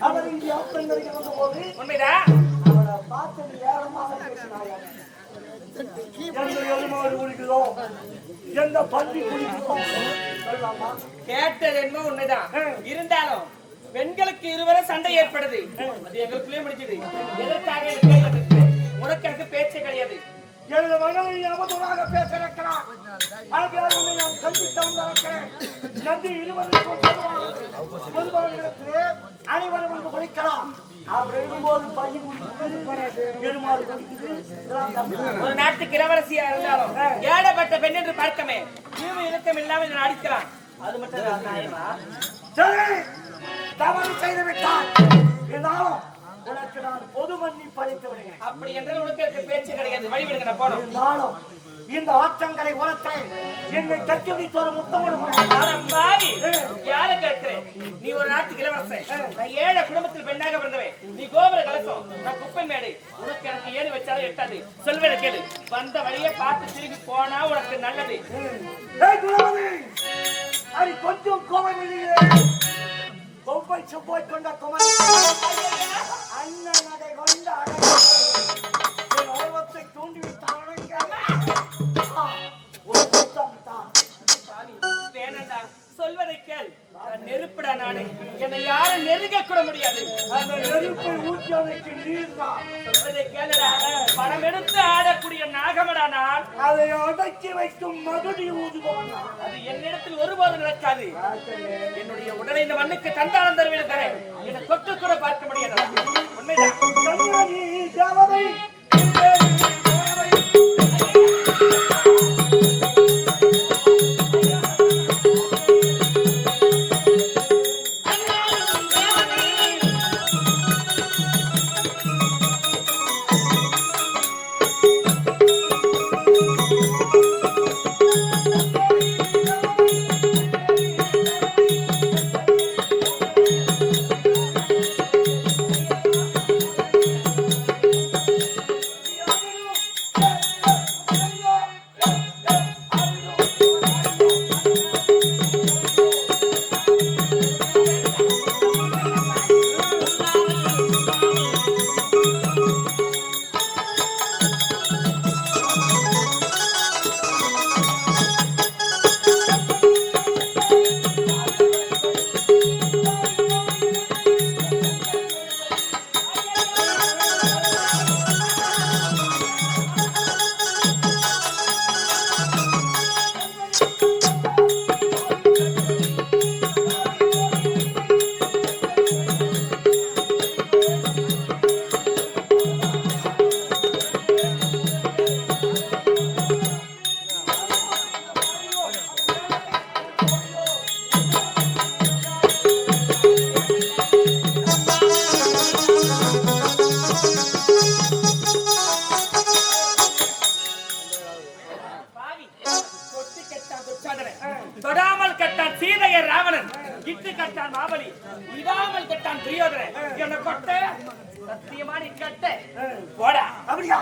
அவர் இங்கே ஆப்பங்களுக்கு வந்த போது உண்மைதான் அவரை பார்த்து ஏறமாக பேசினாயா எந்த எருமாடு குளிக்குதோ எந்த பள்ளி குளிக்குதோ சொல்லலாமா கேட்டது என்ன உண்மைதான் இருந்தாலும் பெண்களுக்கு இருவரை சண்டை ஏற்படுது அது எங்களுக்குள்ளே முடிஞ்சது எதற்காக உனக்கு எனக்கு பேச்சே கிடையாது எனது மகனை அவதூறாக பேச இருக்கிறான் ஆகியாரை நான் கண்டித்தவன் இருக்கிறேன் நன்றி இருவருக்கும் பொதுவாக அனைவரும் வந்து குளிக்கலாம் அவர் எழுதும்போது பள்ளி குளிக்குது எருமாறு குளிக்குது ஒரு நாட்டுக்கு இளவரசியா இருந்தாலும் ஏழப்பட்ட பெண் என்று பார்க்கமே ஈவு இலக்கம் இல்லாமல் அடிக்கலாம் அது மட்டும் நியாயமா சரி தவறு செய்து விட்டான் இருந்தாலும் உனக்கு நான் பொது மன்னிப்பு அளித்து விடுகிறேன் அப்படி என்றால் உனக்கு பேச்சு கிடையாது வழிவிடுங்க நான் போனோம் இருந்தாலும் இந்த ஆற்றங்கரை உரத்தை என்னை கட்டி வைத்து ஒரு முத்தமிடும் யார கேட்கிறேன் நீ ஒரு நாட்டுக்கு இளவரசன் நான் ஏழை குடும்பத்தில் பெண்ணாக பிறந்தவன் நீ கோபுர கலசம் நான் குப்பை மேடை உனக்கு எனக்கு ஏறி வச்சாலும் எட்டாது சொல்வேன் கேளு வந்த வழியை பார்த்து திரும்பி போனா உனக்கு நல்லது அது கொஞ்சம் கோபம் கொம்பை செவ்வாய் கொண்ட குமரி அண்ணன் அதை கொண்ட அழகத்தை தூண்டிவிட்டான் சொல்வதை கேள் நெருப்புடா நானே என்னை யாரும் நெருங்க கூட முடியாது அந்த நெருப்பை ஊற்றியமைக்கு நீர் தான் சொல்வதை கேளுடா பணம் எடுத்து ஆடக்கூடிய நாகமடா நான் அதை அடக்கி வைக்கும் மகுடி ஊதுபவன் அது என்னிடத்தில் ஒருபோதும் நடக்காது என்னுடைய உடலை இந்த மண்ணுக்கு தந்தானம் தருவேன் தரேன் என்னை தொட்டு கூட பார்க்க முடியாது உண்மைதான் தேவதை தொடாமல் கட்டான் சீதைய ராவணன் இட்டு கட்டான் மாபலி இடாமல் கட்டான் துரியோதனன் என்ன கொட்ட சத்தியமான கட்ட போடா அப்படியா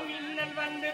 மின்னல் வந்து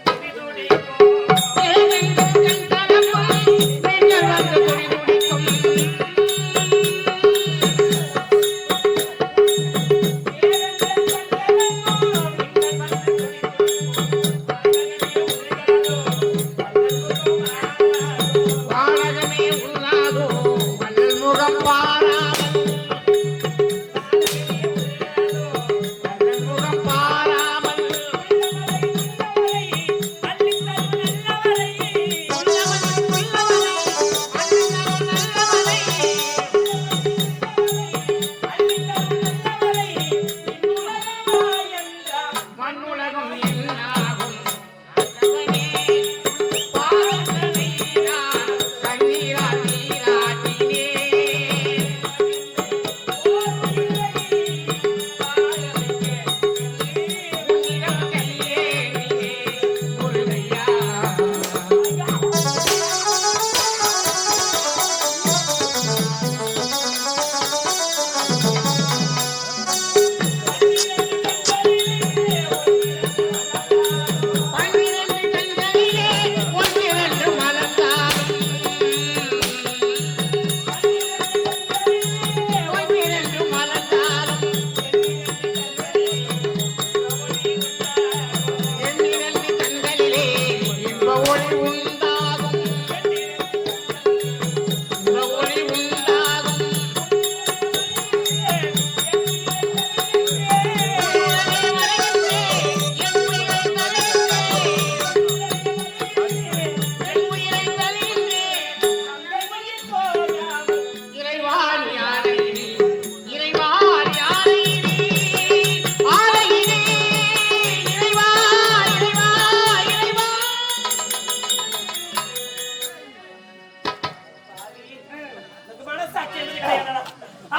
காப்பாற்றி என்பது கிடையாதா?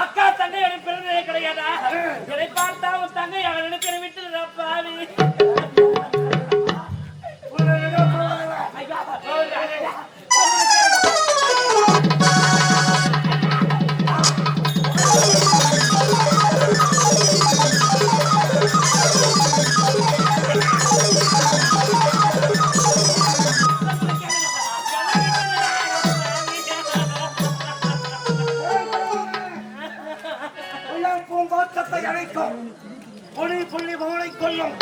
அக்கா தங்கை எனக்கு பிறந்ததே கிடையாதா? என்னை பார்த்தா உன் தங்கை அவன் நினைக்கிற விட்டு பாவி. பூங்காற்றத்தை அழைக்கும் புலி புள்ளி மோனை கொல்லும்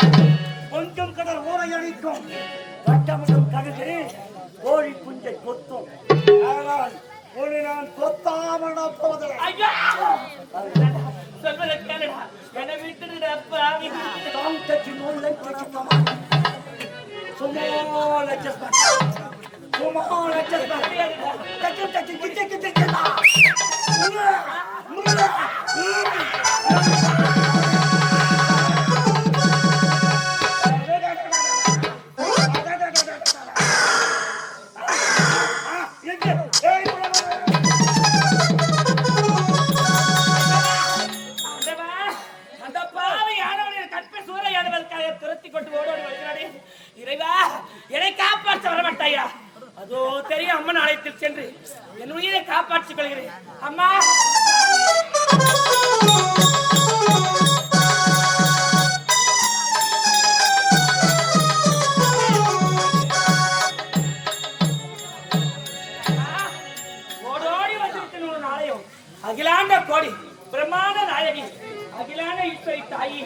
கொஞ்சம் கடல் ஓரை அழிக்கும் வட்டமிடும் கழுகு கோழி குஞ்சை கொத்தும். ஆனால் உன்னை நான் கொத்தாமல் போவதில்லை. சொல்வதை கேளுடா, என்னை விட்டுடுடா பாவி. Don't touch him, don't let him come on. Small adjustment. Small adjustment. Touch him, touch him, get him. அந்த பாவி ஆனவனை கற்பை சூறையாடுவதற்காக துரத்தி கொண்டு ஓடோடி வருகிறானே. இறைவா, என்னை காப்பாற்ற வரமாட்டாயா? அதோ தெரியும் அம்மன் ஆலயத்தில் சென்று என் உயிரை காப்பாற்றிக் கொள்கிறேன். அம்மா ஓடோடி வந்திருக்கிற ஒரு ஆலயம், அகிலாண்ட கோடி பிரம்மாண்ட நாயகி, அகிலாண்ட ஈஸ்வரி தாயி,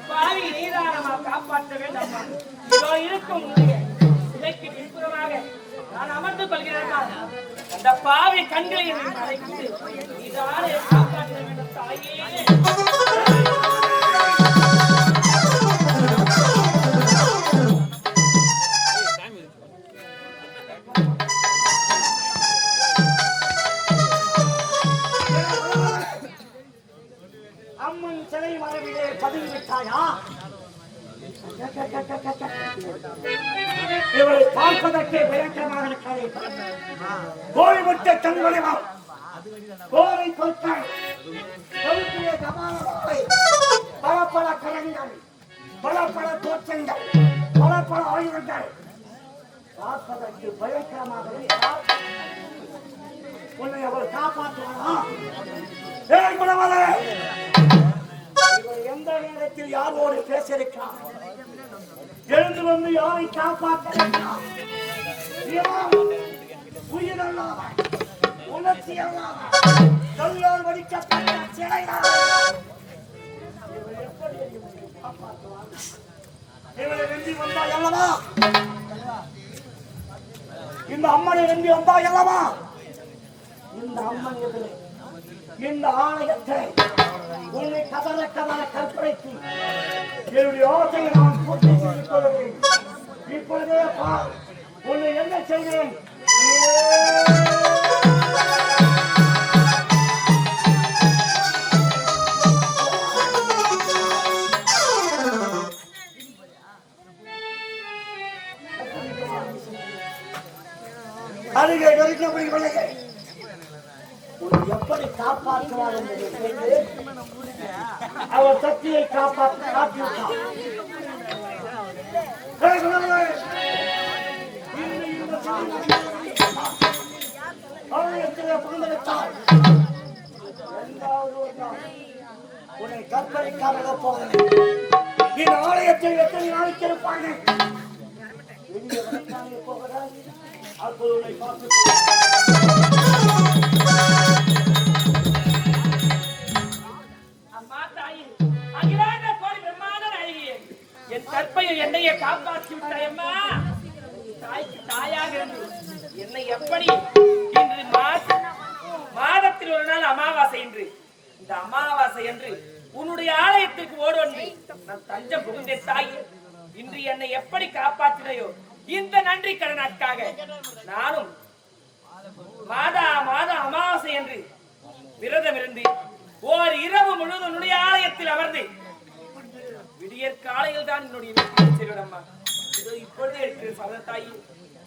பாவி நீதானமா காப்பாற்ற வேண்டாமா? இதோ இருக்கும் உன்னுடைய இலைக்கு பின்புறமாக நான் அமர்ந்து கொள்கிறேன். அந்த பாவி கண்களை மறைத்து நீதானே காப்பாற்ற வேண்டும் தாயே. அம்மன் சிலை மரபிலே பதுங்கி விட்டாயா? இவரை பார்ப்பதற்கே பயங்கரமாக இருக்கிறது. கோழி முட்டை தன்வடிவம், கோழை பொருட்கள், கொழுப்பிலே கபாலத்தை, பல பல கரங்கள், பல பல தோற்றங்கள், பல பல ஆயுதங்கள், பார்ப்பதற்கு பயங்கரமாக இருக்கிறார். உன்னை அவர் காப்பாற்றுவாரா? ஏன் குணவரே, எந்த நேரத்தில் யாரோடு பேசியிருக்கிறார்? எழுந்து வந்து யாரை காப்பாற்றிருக்கிறார்? உயிரல்லாத, உணர்ச்சி அல்லாத, கல்லால் வடிக்கப்பட்ட சிலையார் எப்படி காப்பாற்றுவார்? இவனை நம்பி வந்தாய் அல்லவா? இந்த அம்மனை நம்பி வந்தாய் அல்லவா? இந்த அம்மன் எதிரே இந்த ஆலயத்தை உன்னை கதற கதற கற்பனைக்கு என்னுடைய ஆசையை நான் பூர்த்தி செய்து கொள்கிறேன். இப்பொழுதே பார், உன்னை என்ன செய்கிறேன்? அருகே நெருங்கப்படுகிறவர்களே, எப்படி காப்பாற்றுவார் என்பதை கேட்டு அவர் சக்தியை காப்பாற்றிவிட்டார். உன்னை கற்பழிக்காமல் போகிறேன். இந்த ஆலயத்தில் எத்தனை நாளைக்கு இருப்பாங்க? போகிறார் அப்பொழுதை பார்த்து என் கற்பையை என்னையே காப்பாற்றி விட்டாயம்மா. தாய்க்கு தாயாக இருந்து என்னை எப்படி இன்று மாதத்தில் ஒரு நாள் அமாவாசை என்று, இந்த அமாவாசை என்று உன்னுடைய ஆலயத்திற்கு ஓடுவன்று நான் தஞ்சம் புகுந்தேன் தாய். இன்று என்னை எப்படி காப்பாற்றினையோ இந்த நன்றி கடனுக்காக நானும் மாதா அமாவாசை என்று விரதம் இருந்து ஓர் இரவு முழுவதும் உன்னுடைய ஆலயத்தில் அமர்ந்து விடியற் காலையில் தான் என்னுடைய வீட்டில் செல்வனம்மா. இப்பொழுதே இருக்கிற சதத்தாயி,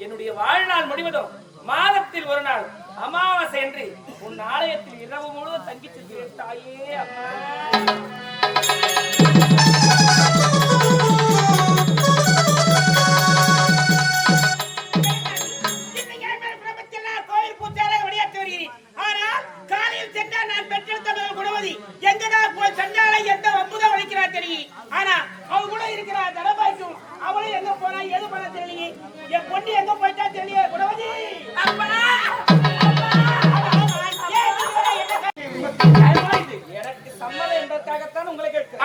என்னுடைய வாழ்நாள் முடிவதும் மாதத்தில் ஒரு நாள் அமாவாசை என்று உன் ஆலயத்தில் இரவு முழுவதும் தங்கி செல்கிறேன் தாயே அம்மா.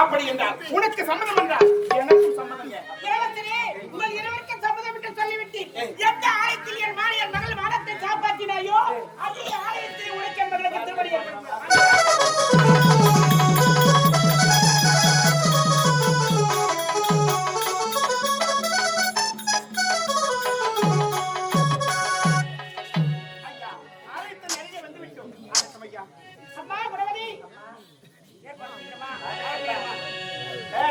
அப்படி என்றால் உனக்கு சம்மதம் என்றால் எனக்கும் சம்மதம். உங்கள் இருவருக்கும் சம்மதம் என்று சொல்லிவிட்டேன். எந்த ஆலயத்தில் என் மாணியர் மகள் மானத்தை காப்பாற்றினாயோ அதே ஆலயத்தில் உனக்கு என் மகளுக்கு திருமணி ஆலயத்தில் நிறைய வந்து விட்டோம். அம்மா குணவதி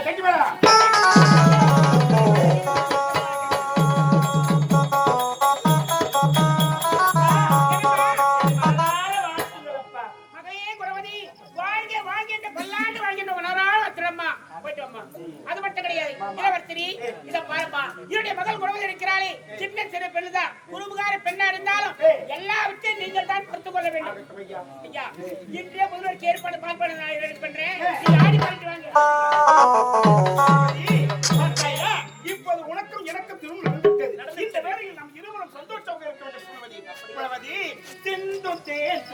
கட்டி வரா அது மட்டும் கிடையாது. இளவரசி இத பாருப்பா, என்னுடைய மகள் குணவதி இருக்கிறாளே, சின்ன சிறு பெண்ணுதான், குறும்புகார பெண்ணா இருந்தாலும் எல்லாவற்றையும் நீங்கள் தான் பொறுத்துக் கொள்ள வேண்டும். ஐயா, இன்றைய முதல்வருக்கு ஏற்பாடு பார்ப்பது நான் ரெடி பண்றேன். நீ ஆடி பண்ணிட்டு வாங்க. இப்போது உனக்கும் எனக்கும் திருமணம் நடந்துவிட்டது. இந்த வேளையில் நாம் இருவரும் சந்தோஷமாக இருக்க வேண்டும். குணவதி சிந்து தேன்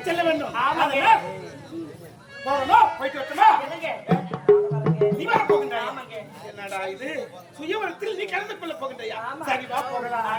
செல்ல வேண்டும். போயிட்டு வரட்டுமா? என்னடா இது சுயவரத்தில் நீ கலந்து கொள்ள போகின்றையா? சரி வா போகலாம்.